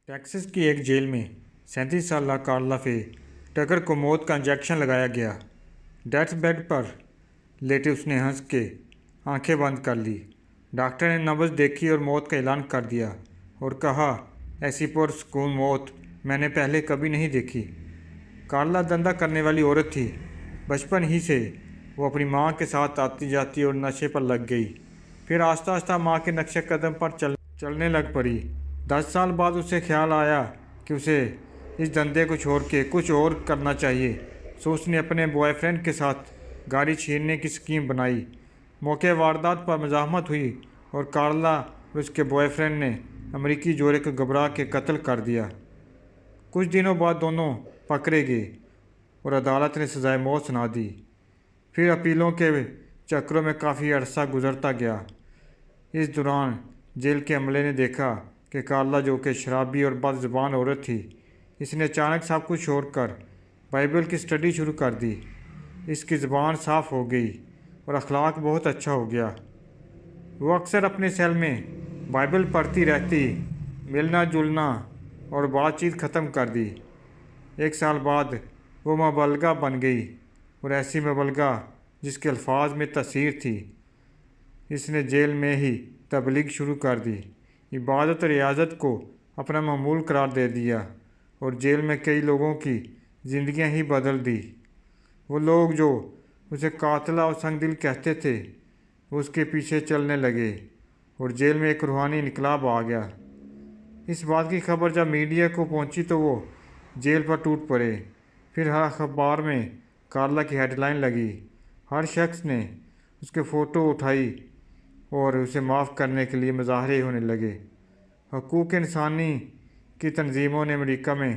Texas की एक jail में 37 साल कार्ला फे टकर को मौत का इंजेक्शन लगाया गया। डेथ बेड पर लेटे उसने हंस के आंखें बंद कर ली। डॉक्टर ने नब्ज देखी और मौत का ऐलान कर दिया और कहा, ऐसी पुरसकून मौत मैंने पहले कभी नहीं देखी। कार्ला धंधा करने वाली औरत थी। बचपन ही से वो अपनी माँ के साथ आती जाती और नशे पर लग गई। फिर आस्ता आस्ता माँ के नक्शे कदम पर चलने लग पड़ी। 10 साल बाद उसे ख्याल आया कि उसे इस धंधे को छोड़ के कुछ और करना चाहिए। सो उसने अपने बॉयफ्रेंड के साथ गाड़ी छीनने की स्कीम बनाई। मौके वारदात पर मज़ाहमत हुई और कार्ला और उसके बॉयफ्रेंड ने अमेरिकी जोड़े को घबरा के कत्ल कर दिया। कुछ दिनों बाद दोनों पकड़े गए और अदालत ने सज़ाए मौत सुना दी। फिर अपीलों के चक्रों में काफ़ी अरसा गुजरता गया। इस दौरान जेल के अमले ने देखा कि कार्ला, जो कि शराबी और बदज़ुबान औरत थी, इसने अचानक सब कुछ छोड़कर बाइबल की स्टडी शुरू कर दी। इसकी ज़बान साफ़ हो गई और अखलाक बहुत अच्छा हो गया। वो अक्सर अपने सेल में बाइबल पढ़ती रहती। मिलना जुलना और बातचीत ख़त्म कर दी। 1 साल बाद वो मुबल्लिगा बन गई और ऐसी मुबल्लिगा जिसके अल्फाज में तसीर थी। इसने जेल में ही तबलीग शुरू कर दी, इबादत और रियाजत को अपना मामूल करार दे दिया और जेल में कई लोगों की ज़िंदगियां ही बदल दी। वो लोग जो उसे कातला और संगदिल कहते थे, वो उसके पीछे चलने लगे और जेल में एक रूहानी इनकलाब आ गया। इस बात की खबर जब मीडिया को पहुंची तो वो जेल पर टूट पड़े। फिर हर अखबार में कार्ला की हेडलाइन लगी। हर शख्स ने उसके फ़ोटो उठाई और उसे माफ़ करने के लिए मुजाहरे होने लगे। हकूक़ इंसानी की तंजीमों ने अमेरिका में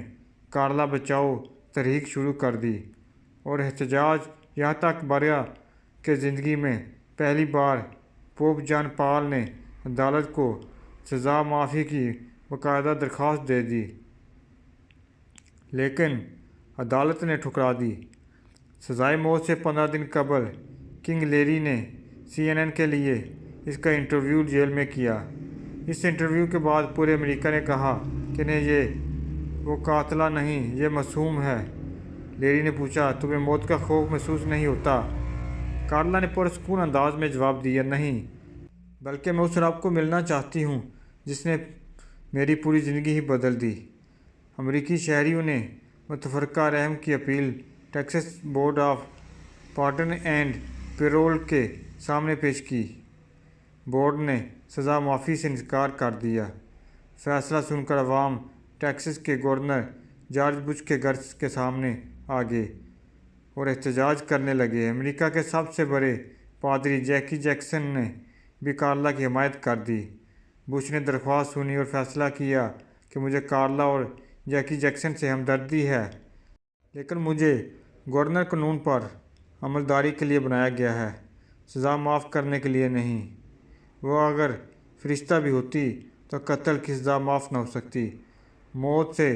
कार्ला बचाओ तहरीक शुरू कर दी और एहतजाज यहाँ तक बढ़ा कि ज़िंदगी में पहली बार पोप जॉन पॉल ने अदालत को सज़ा माफ़ी की बाकायदा दरख्वास्त दे दी, लेकिन अदालत ने ठुकरा दी। सज़ाए मौत से 15 दिन कबल किंग लेरी ने CNN के लिए इसका इंटरव्यू जेल में किया। इस इंटरव्यू के बाद पूरे अमेरिका ने कहा कि नहीं, ये वो कातला नहीं, ये मासूम है। लेरी ने पूछा, तुम्हें मौत का खौफ महसूस नहीं होता? कार्ला ने पुरसकून अंदाज में जवाब दिया, नहीं, बल्कि मैं उस रब को मिलना चाहती हूँ जिसने मेरी पूरी ज़िंदगी ही बदल दी। अमेरिकी शहरियों ने मुतफ़र्रिक़ा रहम की appeal Texas board of pardon and payroll के सामने पेश की। बोर्ड ने सज़ा माफ़ी से इनकार कर दिया। फैसला सुनकर अवाम टेक्सास के गवर्नर जॉर्ज बुश के घर के सामने आ गए और एहतजाज करने लगे। अमेरिका के सबसे बड़े पादरी जैकी जैक्सन ने भी कार्ला की हिमायत कर दी। बुश ने दरख्वास्त सुनी और फैसला किया कि मुझे कार्ला और जैकी जैक्सन से हमदर्दी है, लेकिन मुझे गवर्नर कानून पर अमलदारी के लिए बनाया गया है, सज़ा माफ़ करने के लिए नहीं। वो अगर फरिश्ता भी होती तो कत्ल की सज़ा माफ़ न हो सकती। मौत से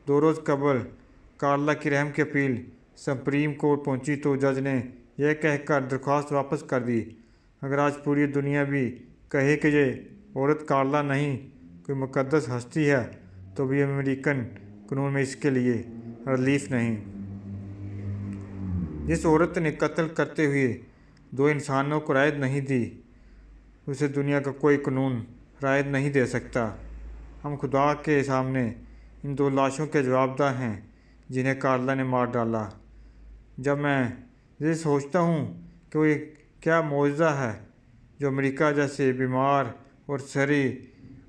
2 रोज़ कबल कार्ला की रहम की अपील सुप्रीम कोर्ट पहुंची तो जज ने यह कहकर दरख्वास्त वापस कर दी, अगर आज पूरी दुनिया भी कहे कि ये औरत कार्ला नहीं कोई मुक़द्दस हस्ती है, तो भी अमेरिकन कानून में इसके लिए रिलीफ नहीं। जिस औरत ने कत्ल करते हुए 2 इंसानों को राहत नहीं दी, उसे दुनिया का कोई कानून राहत नहीं दे सकता। हम खुदा के सामने इन 2 लाशों के जवाबदार हैं जिन्हें कार्ला ने मार डाला। जब मैं ये सोचता हूँ कि वो क्या मौजज़ा है जो अमेरिका जैसे बीमार और सड़ी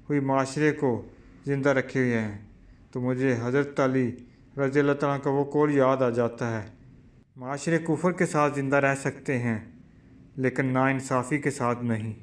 हुई माशरे को ज़िंदा रखे हुए हैं, तो मुझे हज़रत अली रज़ियल्लाहु तआला का वो कौल याद आ जाता है, माशरे कुफर के साथ ज़िंदा रह सकते हैं लेकिन नाइंसाफ़ी के साथ नहीं।